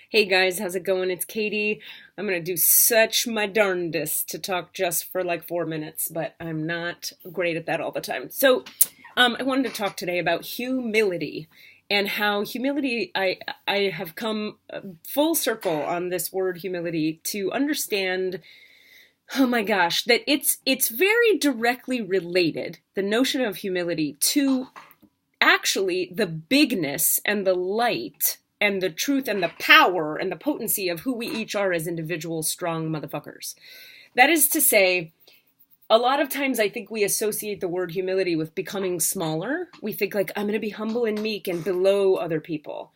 Hey guys, how's it going? It's Katie. I'm gonna do such my darndest to talk just for like 4 minutes, but I'm not great at that all the time. I wanted to talk today about humility and how humility. I have come full circle on this word humility to understand. Oh my gosh, that it's very directly related. The notion of humility to actually the bigness and the light and the truth and the power and the potency of who we each are as individual strong motherfuckers. That is to say, a lot of times I think we associate the word humility with becoming smaller. We think like, I'm going to be humble and meek and below other people.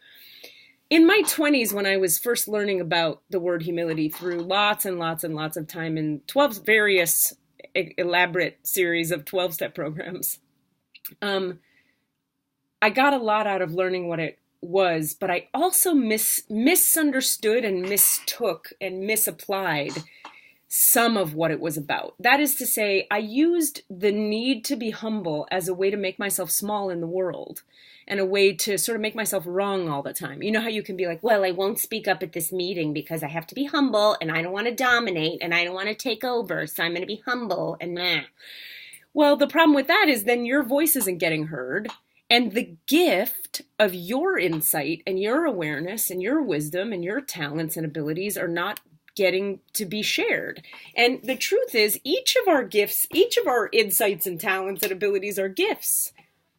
In my 20s, when I was first learning about the word humility through lots and lots and lots of time in 12 various elaborate series of 12-step programs, I got a lot out of learning what it was, but I also misunderstood and mistook and misapplied some of what it was about. That is to say, I used the need to be humble as a way to make myself small in the world and a way to sort of make myself wrong all the time. You know how you can be like, well, I won't speak up at this meeting because I have to be humble and I don't want to dominate and I don't want to take over, so I'm going to be humble and meh. Well, the problem with that is then your voice isn't getting heard. And the gift of your insight and your awareness and your wisdom and your talents and abilities are not getting to be shared. And the truth is, each of our gifts, each of our insights and talents and abilities are gifts.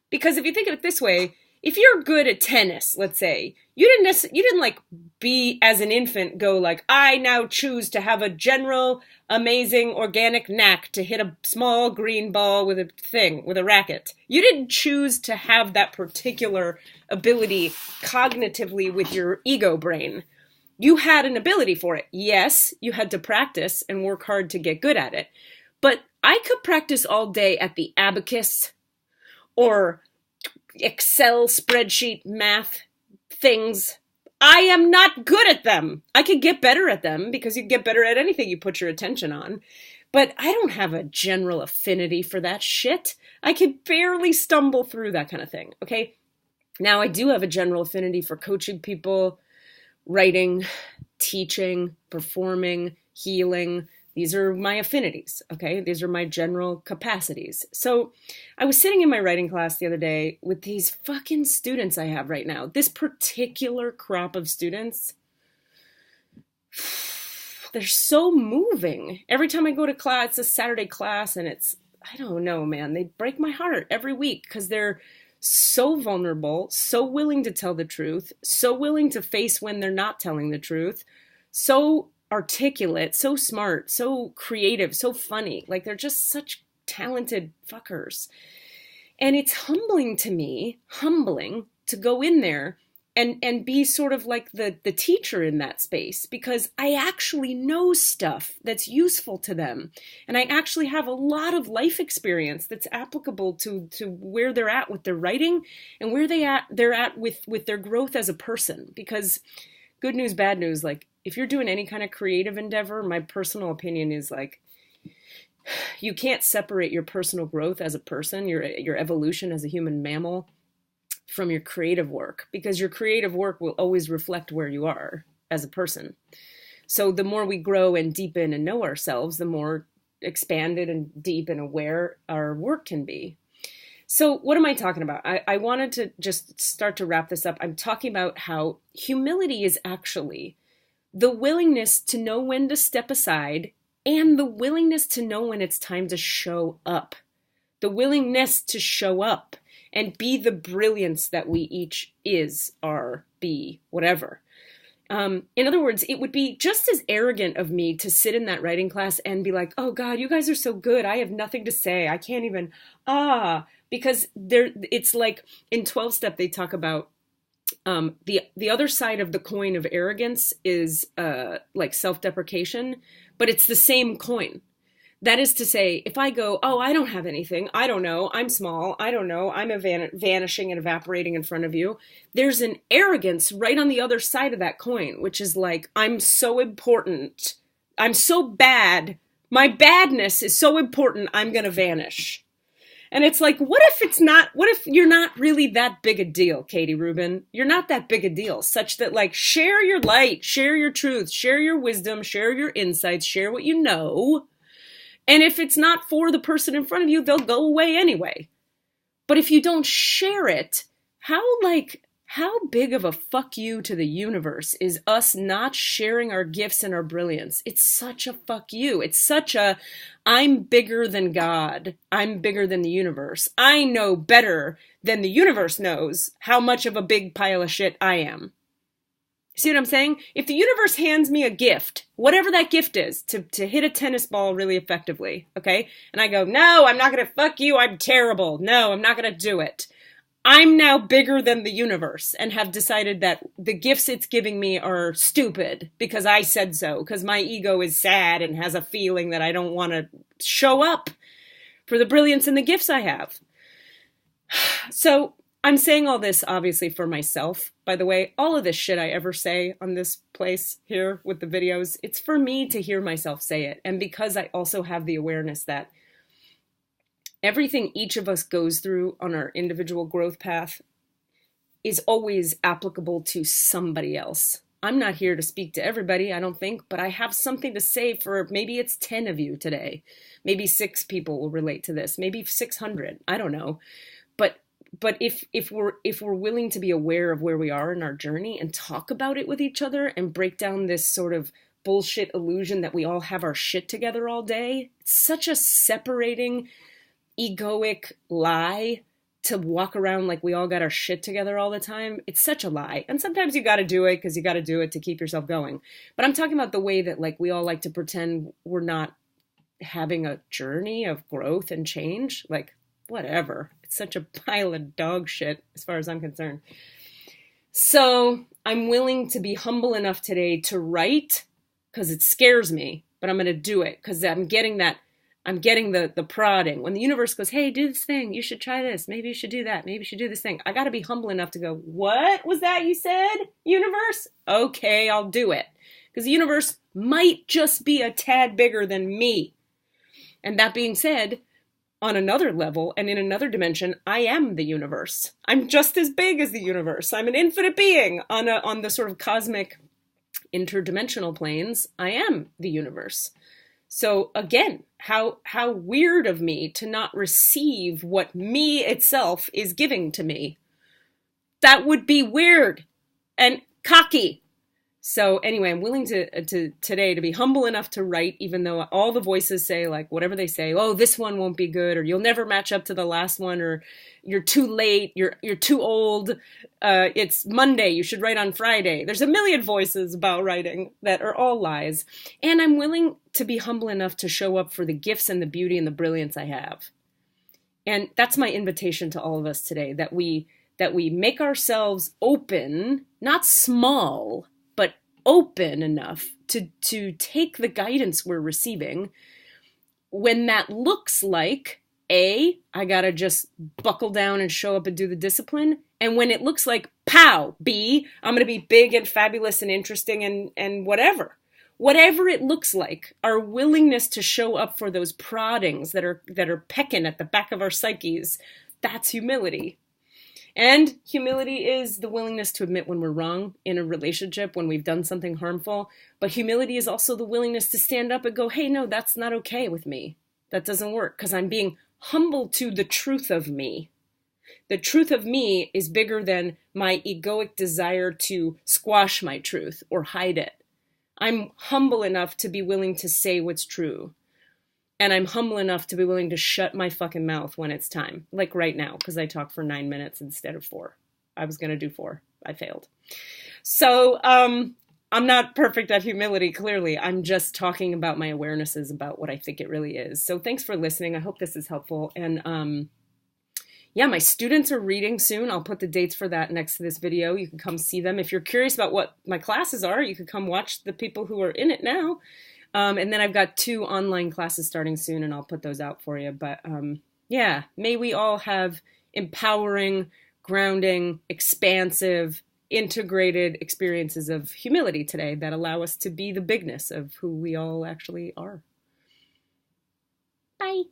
Because if you think of it this way, if you're good at tennis, let's say, you didn't like be as an infant go like, I now choose to have a general, amazing, organic knack to hit a small green ball with a racket. You didn't choose to have that particular ability cognitively with your ego brain. You had an ability for it. Yes, you had to practice and work hard to get good at it. But I could practice all day at the abacus or Excel spreadsheet math things. I am not good at them. I could get better at them because you get better at anything you put your attention on. But I don't have a general affinity for that shit. I could barely stumble through that kind of thing, okay? Now, I do have a general affinity for coaching people, writing, teaching, performing, healing. These are my affinities, okay? These are my general capacities. So I was sitting in my writing class the other day with these fucking students I have right now. This particular crop of students, they're so moving. Every time I go to class, it's a Saturday class, and I don't know, man. They break my heart every week because they're so vulnerable, so willing to tell the truth, so willing to face when they're not telling the truth, so articulate, so smart, so creative, so funny. Like they're just such talented fuckers. And it's humbling to go in there and be sort of like the teacher in that space, because I actually know stuff that's useful to them. And I actually have a lot of life experience that's applicable to where they're at with their writing and where they're at with their growth as a person. Because good news, bad news, like if you're doing any kind of creative endeavor, my personal opinion is like, you can't separate your personal growth as a person, your evolution as a human mammal, from your creative work, because your creative work will always reflect where you are as a person. So the more we grow and deepen and know ourselves, the more expanded and deep and aware our work can be. So what am I talking about? I wanted to just start to wrap this up. I'm talking about how humility is actually the willingness to know when to step aside and the willingness to know when it's time to show up. The willingness to show up and be the brilliance that we each is, are, be, whatever. In other words, it would be just as arrogant of me to sit in that writing class and be like, oh God, you guys are so good. I have nothing to say. I can't even, because it's like in 12-step, they talk about the other side of the coin of arrogance is like self-deprecation, but it's the same coin. That is to say, if I go, oh, I don't have anything, I don't know, I'm small, I don't know, I'm vanishing and evaporating in front of you, there's an arrogance right on the other side of that coin, which is like, I'm so important, I'm so bad, my badness is so important, I'm going to vanish. And it's like, what if you're not really that big a deal, Katie Rubin? You're not that big a deal, such that like share your light, share your truth, share your wisdom, share your insights, share what you know. And if it's not for the person in front of you, they'll go away anyway. But if you don't share it, how big of a fuck you to the universe is us not sharing our gifts and our brilliance? It's such a fuck you. It's such a, I'm bigger than God. I'm bigger than the universe. I know better than the universe knows how much of a big pile of shit I am. See what I'm saying? If the universe hands me a gift, whatever that gift is, to hit a tennis ball really effectively, okay? And I go, no, I'm not going to fuck you. I'm terrible. No, I'm not going to do it. I'm now bigger than the universe and have decided that the gifts it's giving me are stupid because I said so, because my ego is sad and has a feeling that I don't want to show up for the brilliance and the gifts I have. So I'm saying all this obviously for myself. By the way, all of this shit I ever say on this place here with the videos, it's for me to hear myself say it. And because I also have the awareness that everything each of us goes through on our individual growth path is always applicable to somebody else. I'm not here to speak to everybody, I don't think, but I have something to say for maybe it's 10 of you today. Maybe 6 people will relate to this. Maybe 600. I don't know. But if we're willing to be aware of where we are in our journey and talk about it with each other and break down this sort of bullshit illusion that we all have our shit together all day, it's such a separating egoic lie to walk around like we all got our shit together all the time. It's such a lie. And sometimes you got to do it because you got to do it to keep yourself going. But I'm talking about the way that like we all like to pretend we're not having a journey of growth and change. Like, whatever. It's such a pile of dog shit as far as I'm concerned. So I'm willing to be humble enough today to write because it scares me, but I'm going to do it because I'm getting the prodding. When the universe goes, hey, do this thing. You should try this. Maybe you should do that. Maybe you should do this thing. I got to be humble enough to go, what was that you said, universe? Okay, I'll do it. Because the universe might just be a tad bigger than me. And that being said, on another level and in another dimension, I am the universe. I'm just as big as the universe. I'm an infinite being on the sort of cosmic interdimensional planes. I am the universe. So again, how weird of me to not receive what me itself is giving to me. That would be weird and cocky. So anyway, I'm willing to today to be humble enough to write, even though all the voices say like whatever they say, oh, this one won't be good, or you'll never match up to the last one, or you're too late, you're too old, it's Monday, you should write on Friday. There's a million voices about writing that are all lies. And I'm willing to be humble enough to show up for the gifts and the beauty and the brilliance I have. And that's my invitation to all of us today, that we make ourselves open, not small, but open enough to take the guidance we're receiving when that looks like, A, I gotta just buckle down and show up and do the discipline. And when it looks like, pow, B, I'm gonna be big and fabulous and interesting and whatever. Whatever it looks like, our willingness to show up for those proddings that are pecking at the back of our psyches, that's humility. And humility is the willingness to admit when we're wrong in a relationship, when we've done something harmful. But humility is also the willingness to stand up and go, hey, no, that's not okay with me. That doesn't work because I'm being humble to the truth of me. The truth of me is bigger than my egoic desire to squash my truth or hide it. I'm humble enough to be willing to say what's true. And I'm humble enough to be willing to shut my fucking mouth when it's time. Like right now, because I talked for 9 minutes instead of 4. I was going to do 4. I failed. So I'm not perfect at humility, clearly. I'm just talking about my awarenesses about what I think it really is. So thanks for listening. I hope this is helpful. And yeah, my students are reading soon. I'll put the dates for that next to this video. You can come see them. If you're curious about what my classes are, you could come watch the people who are in it now. And then I've got 2 online classes starting soon, and I'll put those out for you. But yeah, may we all have empowering, grounding, expansive, integrated experiences of humility today that allow us to be the bigness of who we all actually are. Bye.